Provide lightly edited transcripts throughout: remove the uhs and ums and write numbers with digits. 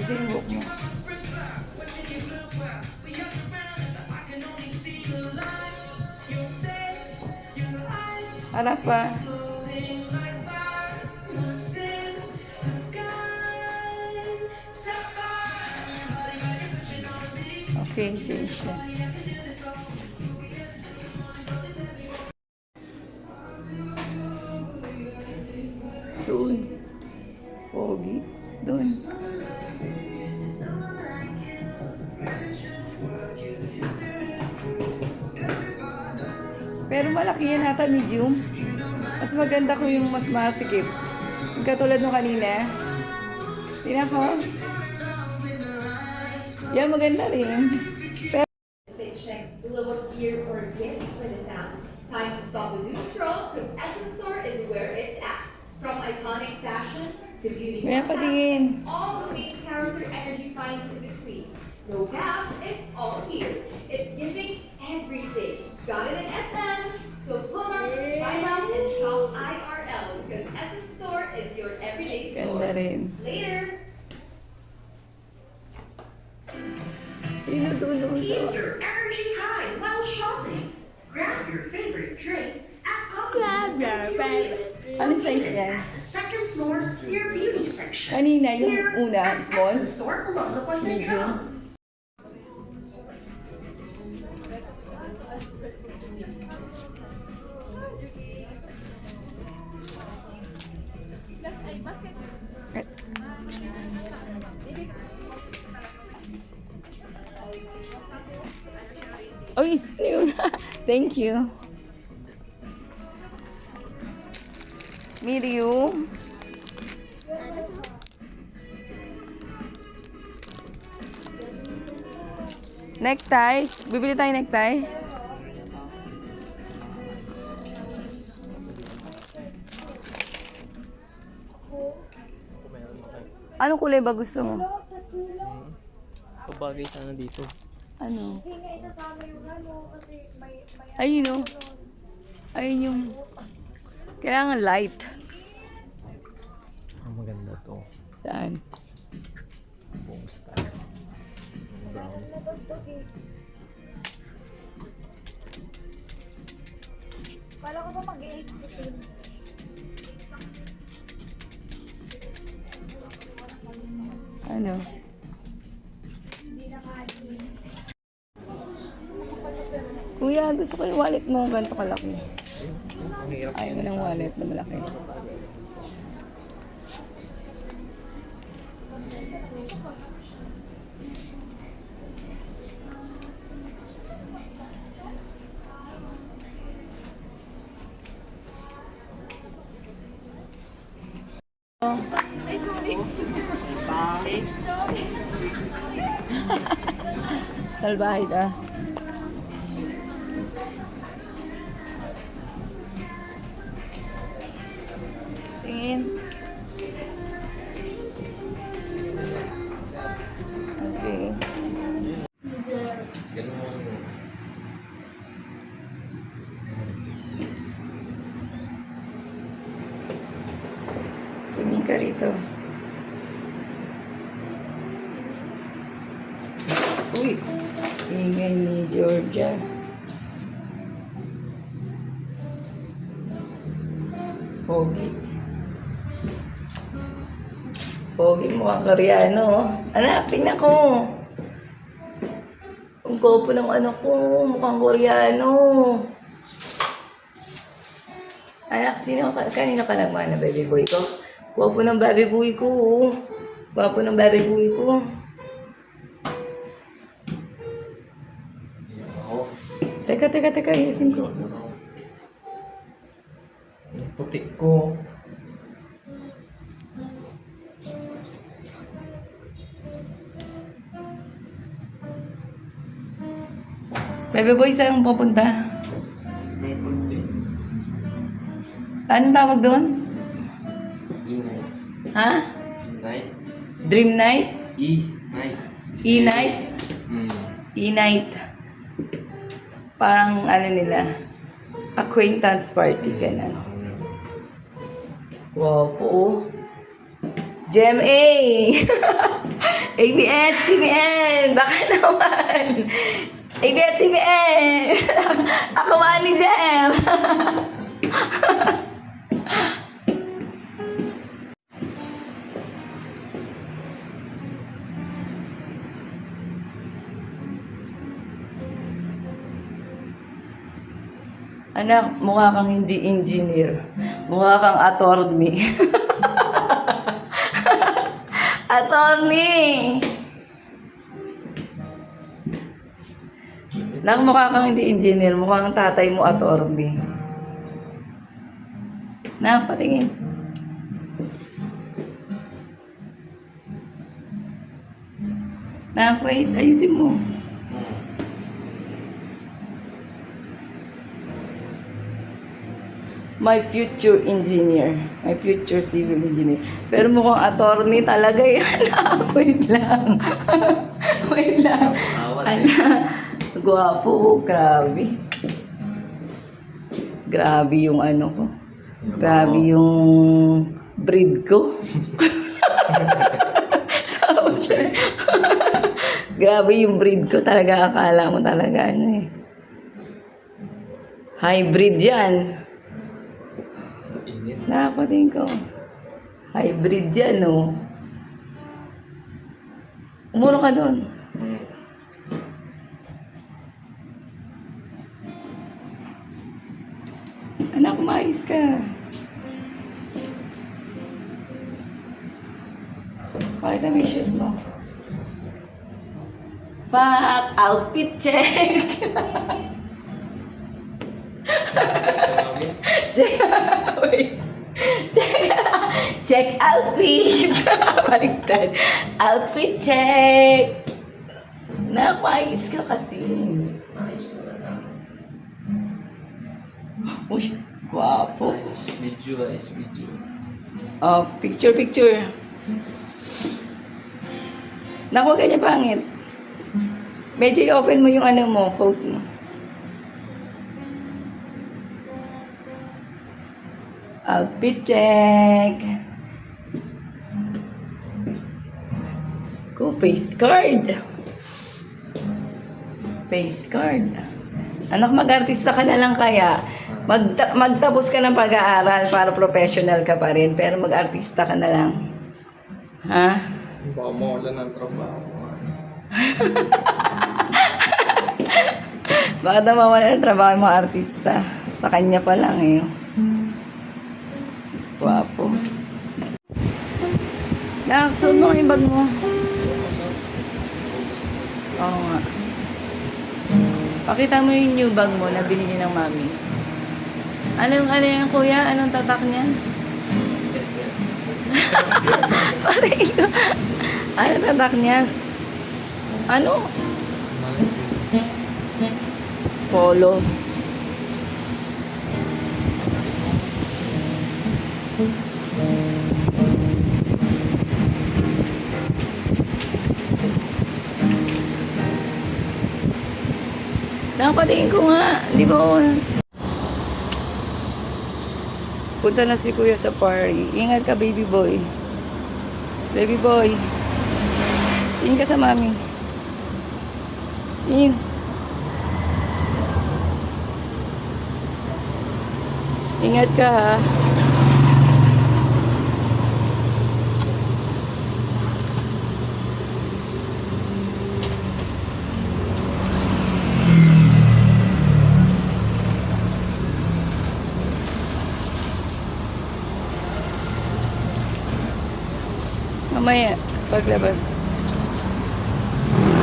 Ayusin yung buhok mo. Harap pa. Okay, change na. Doon. Pogi. Doon. Pero malaki yan ata, medium. Mas maganda ko yung mas masikip. Yung katulad nung kanina. Tingnan ko. Yan, maganda rin. Pero Below a gear or gifts for the town. Time to stop the doom scroll, because Essence Store is where it's at. From iconic fashion to beauty, may patingin. all the main character energy finds in between. No cap, it's all here. It's giving everything. Got it in SM. So pull up, find out, and shop IRL, because Essence Store is your everyday store. Ganda rin. Later. Dinudulong Keep sa... your energy high while shopping. Grab your favorite drink at Coffee. Ano size yan? The second floor, your beauty section. Kanina, yung Here una, at small. SM Store, Olongapo Medium. Central. Uy, yun. Thank you. Medium. Necktie. Bibili tayo necktie. Anong kulay ba gusto mo? Pabagay sana dito. Ano? Hinga isa sa amin yung ano, kasi may Ayun o. Ayun yung... Kailangan light. Ang maganda to. Saan? Buong style. Brown. natugtog eh. Kala ko ba mag-i-exit? Ano? Hindi na kain. Kuya, gusto ko yung wallet mo. Ganito kalaki. Ang hirap. Ayaw mo ng wallet na malaki. Ay, sorry. Salbahid ah. Tingin. Okay. Ganun mo. Tingin ka rito. Uy! Ingay ni Georgia. Pogi. Pogi, mukhang Koreano. Anak, tingnan ko. Ang gopo ng anak ko, mukhang Koreano. Anak, kanina ka nagmana na baby boy ko? Gwapo ng baby boy ko. Gwapo ng baby boy ko. Ako. Teka, ayusin ko. Ang puti ko. Baby boy, saan pupunta? May puti. Anong tawag doon? E-night. Ha? E-night. Dream night? E-night. E-night? E-night. Parang ano nila, acquaintance party ka na. Wow po. Gem A! ABS-CBN! Baka naman! ABS-CBN! Ako manager! Anak, mukha kang hindi engineer. Mukha kang attorney. Attorney! Nak, mukha kang hindi engineer. Mukha kang tatay mo attorney. Nak, patingin. Nak, wait. Ayusin mo. My future engineer. My future civil engineer. Pero mukhang attorney talaga yan. Wait lang. Wait lang. Ano? Gwapo. Grabe. Grabe yung ano ko. Grabe yung breed ko. Grabe yung breed ko. Talaga akala mo talaga ano eh. Hybrid yan. Nakapating ko. Hybrid yan, no? Umuro ka doon. Anak, mais ka. Pakita mo yung shoes mo. Pak! Outfit check! Wait. Check outfit. Baliktad. Outfit check. Napayos ka kasi. Ayos naman na. Uy, guwapo. Ayos video, ayos video. Oh, picture. Naku, ganyan pangit. Medyo i-open mo yung ano mo, coat mo. Outfit check. Go, face card. Face card. Anak, mag-artista ka na lang kaya. Magtapos ka ng pag-aaral para professional ka pa rin. Pero mag-artista ka na lang. Ha? Baka mawala ng trabaho. Baka na mawala ng trabaho yung mga artista. Sa kanya pa lang eh. Guwapo. Nakaksuot mo yung bag mo. Oo nga. Pakita mo yung new bag mo na binili ng mami. Ano yan, kuya? Anong tatak niyan? Yes, sir. Sorry. Anong tatak niyan? Ano? Polo. Nakapatingin ko nga. Hindi ko... Punta na si kuya sa party. Ingat ka, baby boy. Baby boy. Tingin ka sa mami. Tingin. Ingat ka, ha. Mamaya, paglabas.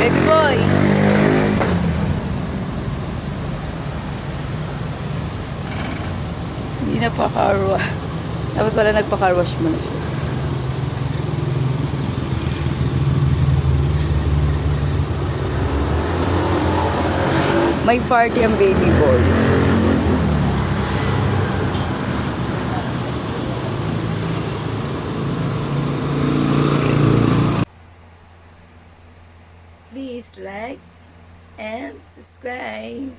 Baby boy! Hindi na pa karwa. Dapat pala nagpa-carwash mo na siya. May party ang baby boy. Please like and subscribe.